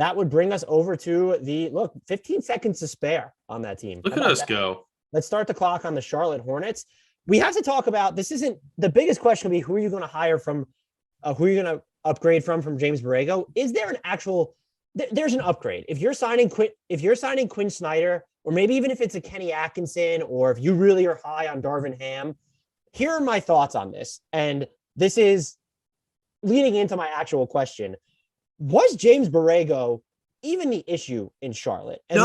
that would bring us over to 15 seconds to spare on that team. Look at us go. Let's start the clock on the Charlotte Hornets. We have to talk about, this isn't the biggest question will be who are you going to hire from, who are you going to upgrade from James Borrego? Is there an actual, there's an upgrade. If you're signing Quinn Snyder, or maybe even if it's a Kenny Atkinson, or if you really are high on Darvin Ham, here are my thoughts on this. And this is leading into my actual question. Was James Borrego even the issue in Charlotte? And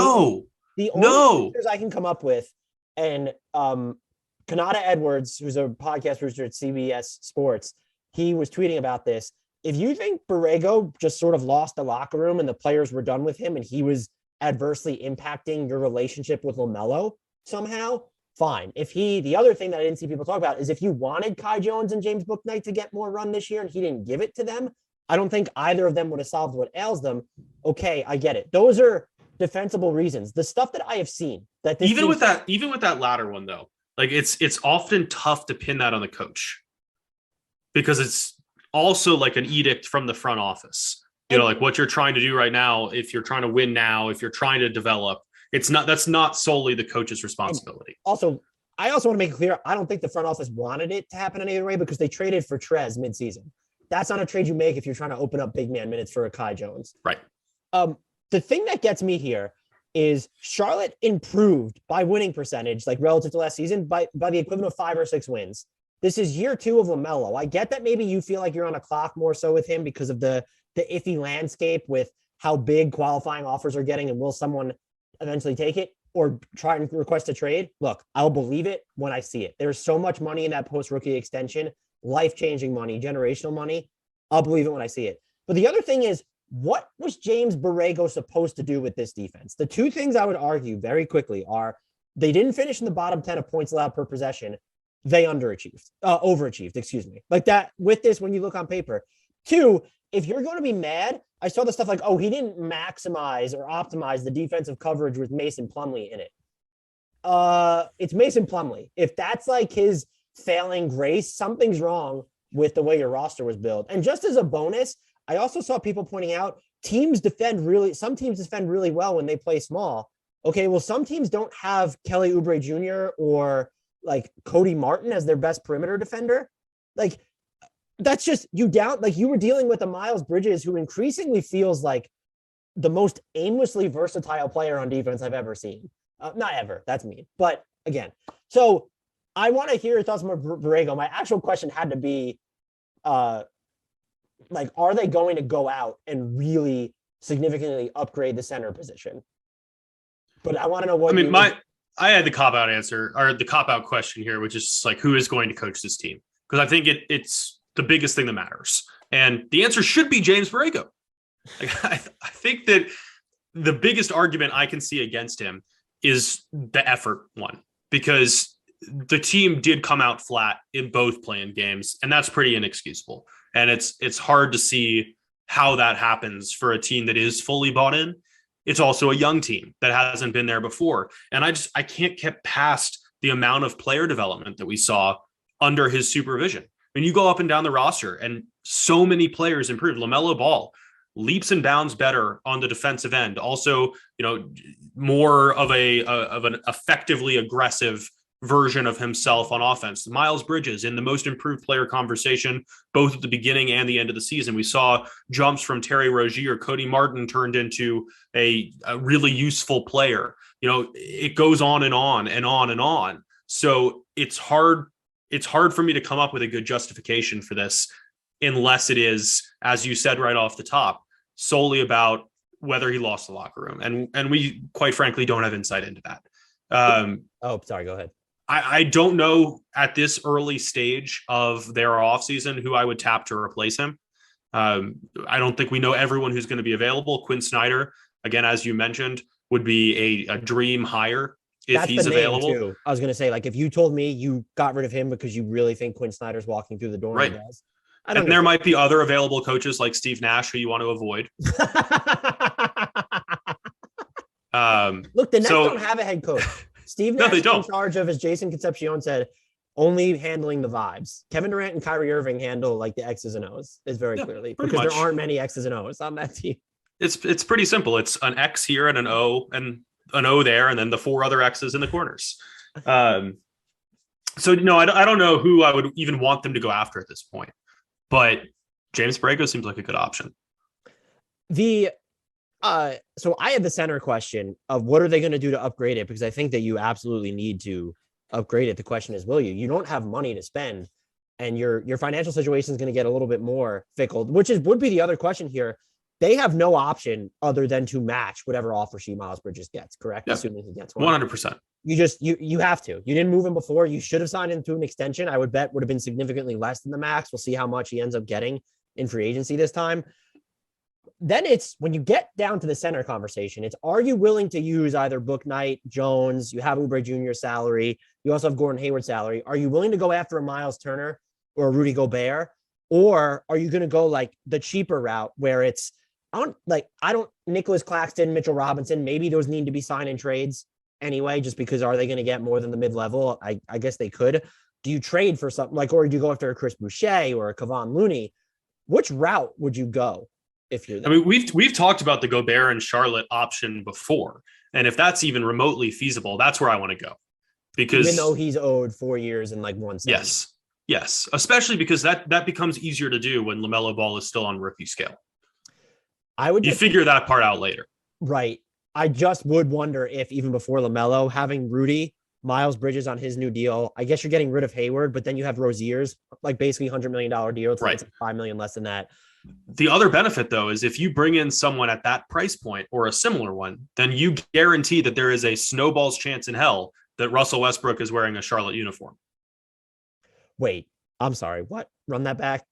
the only answers I can come up with, and Kanata Edwards, who's a podcast producer at CBS Sports, he was tweeting about this. If you think Borrego just sort of lost the locker room and the players were done with him and he was adversely impacting your relationship with LaMelo somehow, fine. The other thing that I didn't see people talk about is if you wanted Kai Jones and James Bouknight to get more run this year and he didn't give it to them, I don't think either of them would have solved what ails them. Okay, I get it. Those are defensible reasons. The stuff that I have seen that even with that latter one though, like it's often tough to pin that on the coach because it's also like an edict from the front office. You know, like what you're trying to do right now, if you're trying to win now, if you're trying to develop, that's not solely the coach's responsibility. Also, I also want to make it clear, I don't think the front office wanted it to happen any other way because they traded for Trez midseason. That's not a trade you make if you're trying to open up big man minutes for a Kai Jones. Right. The thing that gets me here is Charlotte improved by winning percentage, like relative to last season, by the equivalent of 5 or 6 wins. This is year 2 of LaMelo. I get that maybe you feel like you're on a clock more so with him because of the iffy landscape with how big qualifying offers are getting and will someone eventually take it or try and request a trade. Look, I'll believe it when I see it. There's so much money in that post-rookie extension, life-changing money, generational money. I'll believe it when I see it. But the other thing is, what was James Borrego supposed to do with this defense? The 2 things I would argue very quickly are they didn't finish in the bottom 10 of points allowed per possession. They overachieved, excuse me. Like that with this, when you look on paper. 2, if you're going to be mad, I saw the stuff like, he didn't maximize or optimize the defensive coverage with Mason Plumlee in it. It's Mason Plumlee. If that's like his failing grace, something's wrong with the way your roster was built. And just as a bonus, I also saw people pointing out some teams defend really well when they play small. Okay, well, some teams don't have Kelly Oubre Jr. or like Cody Martin as their best perimeter defender. Like, that's just you were dealing with a Miles Bridges who increasingly feels like the most aimlessly versatile player on defense I've ever seen. Not ever, that's mean. But again, so I want to hear your thoughts on Borrego. My actual question had to be, are they going to go out and really significantly upgrade the center position? But I want to know what. I had the cop-out answer or the cop-out question here, which is like, who is going to coach this team? Because I think it's the biggest thing that matters. And the answer should be James Borrego. Like, I think that the biggest argument I can see against him is the effort one, because the team did come out flat in both playing games, and that's pretty inexcusable. And it's hard to see how that happens for a team that is fully bought in. It's also a young team that hasn't been there before. And I can't get past the amount of player development that we saw under his supervision. I mean, you go up and down the roster and so many players improved. LaMelo Ball, leaps and bounds better on the defensive end. Also, more of an effectively aggressive version of himself on offense. Miles Bridges in the most improved player conversation, both at the beginning and the end of the season. We saw jumps from Terry Rozier. Cody Martin turned into a really useful player. It goes on and on and on and on. So it's hard for me to come up with a good justification for this unless it is, as you said right off the top, solely about whether he lost the locker room. And we quite frankly don't have insight into that. Sorry, go ahead. I don't know at this early stage of their offseason who I would tap to replace him. I don't think we know everyone who's going to be available. Quinn Snyder, again, as you mentioned, would be a dream hire if he's available. Too. I was going to say, like, if you told me you got rid of him because you really think Quinn Snyder's walking through the door, right? And there might be other available coaches like Steve Nash who you want to avoid. Look, the Nets don't have a head coach. Steve Nash is in charge of, as Jason Concepcion said, only handling the vibes. Kevin Durant and Kyrie Irving handle like the X's and O's, is very clearly because there aren't many X's and O's on that team. It's pretty simple. It's an X here and an O there, and then the 4 other X's in the corners. So no, I don't know who I would even want them to go after at this point, but James Borrego seems like a good option. So I had the center question of what are they going to do to upgrade it? Because I think that you absolutely need to upgrade it. The question is, will you? You don't have money to spend, and your financial situation is going to get a little bit more fickle, which would be the other question here. They have no option other than to match whatever offer sheet Miles Bridges gets, correct? Yep. Assuming he gets one. 100%. You have to. You didn't move him before. You should have signed into an extension. I would bet would have been significantly less than the max. We'll see how much he ends up getting in free agency this time. Then it's when you get down to the center conversation, it's are you willing to use either Bouknight, Jones, you have Oubre Jr. salary, you also have Gordon Hayward salary. Are you willing to go after a Miles Turner or a Rudy Gobert? Or are you going to go like the cheaper route where it's, Nicholas Claxton, Mitchell Robinson, maybe those need to be sign in trades anyway, just because are they going to get more than the mid-level? I guess they could. Do you trade for something like, or do you go after a Chris Boucher or a Kevon Looney? Which route would you go if you're there? I mean, we've talked about the Gobert and Charlotte option before. And if that's even remotely feasible, that's where I want to go. Because even though he's owed 4 years and like 170. Yes. Especially because that becomes easier to do when LaMelo Ball is still on rookie scale. You figure that part out later. Right. I just would wonder if even before LaMelo, having Rudy, Miles Bridges on his new deal, I guess you're getting rid of Hayward, but then you have Rozier's like basically $100 million deal. It's right. Like $5 million less than that. The other benefit, though, is if you bring in someone at that price point or a similar one, then you guarantee that there is a snowball's chance in hell that Russell Westbrook is wearing a Charlotte uniform. Wait, I'm sorry. What? Run that back.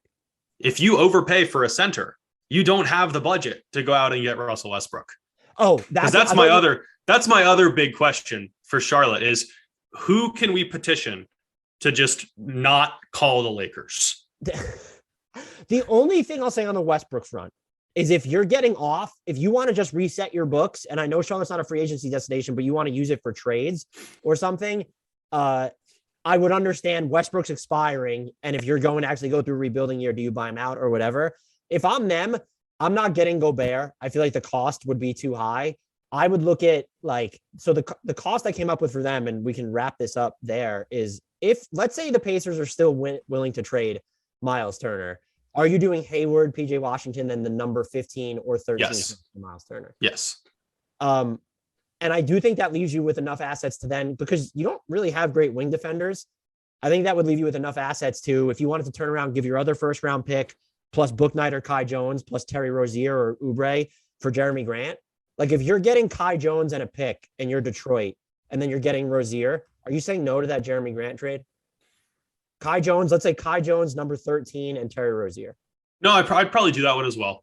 If you overpay for a center, you don't have the budget to go out and get Russell Westbrook. Oh, that's my other big question for Charlotte is who can we petition to just not call the Lakers? The only thing I'll say on the Westbrook front is if you're getting off, if you want to just reset your books, and I know Charlotte's not a free agency destination, but you want to use it for trades or something, I would understand Westbrook's expiring. And if you're going to actually go through a rebuilding year, do you buy him out or whatever? If I'm them, I'm not getting Gobert. I feel like the cost would be too high. I would look at the cost I came up with for them, and we can wrap this up there, is if, let's say the Pacers are still willing to trade Miles Turner, are you doing Hayward, PJ Washington, then the number 15 or 13 yes. for Miles Turner? Yes. And I do think that leaves you with enough assets to then, because you don't really have great wing defenders. I think that would leave you with enough assets to, if you wanted to turn around, give your other first round pick plus Bouknight or Kai Jones plus Terry Rozier or Oubre for Jeremy Grant. Like if you're getting Kai Jones and a pick and you're Detroit and then you're getting Rozier, are you saying no to that Jeremy Grant trade? Kai Jones, let's say Kai Jones, number 13, and Terry Rozier. No, I'd probably do that one as well.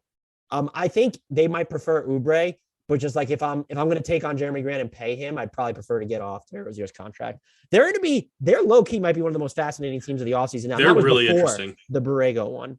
I think they might prefer Oubre, but just like if I'm going to take on Jeremy Grant and pay him, I'd probably prefer to get off Terry Rozier's contract. They're low key might be one of the most fascinating teams of the offseason. Now, they're really interesting. The Borrego one.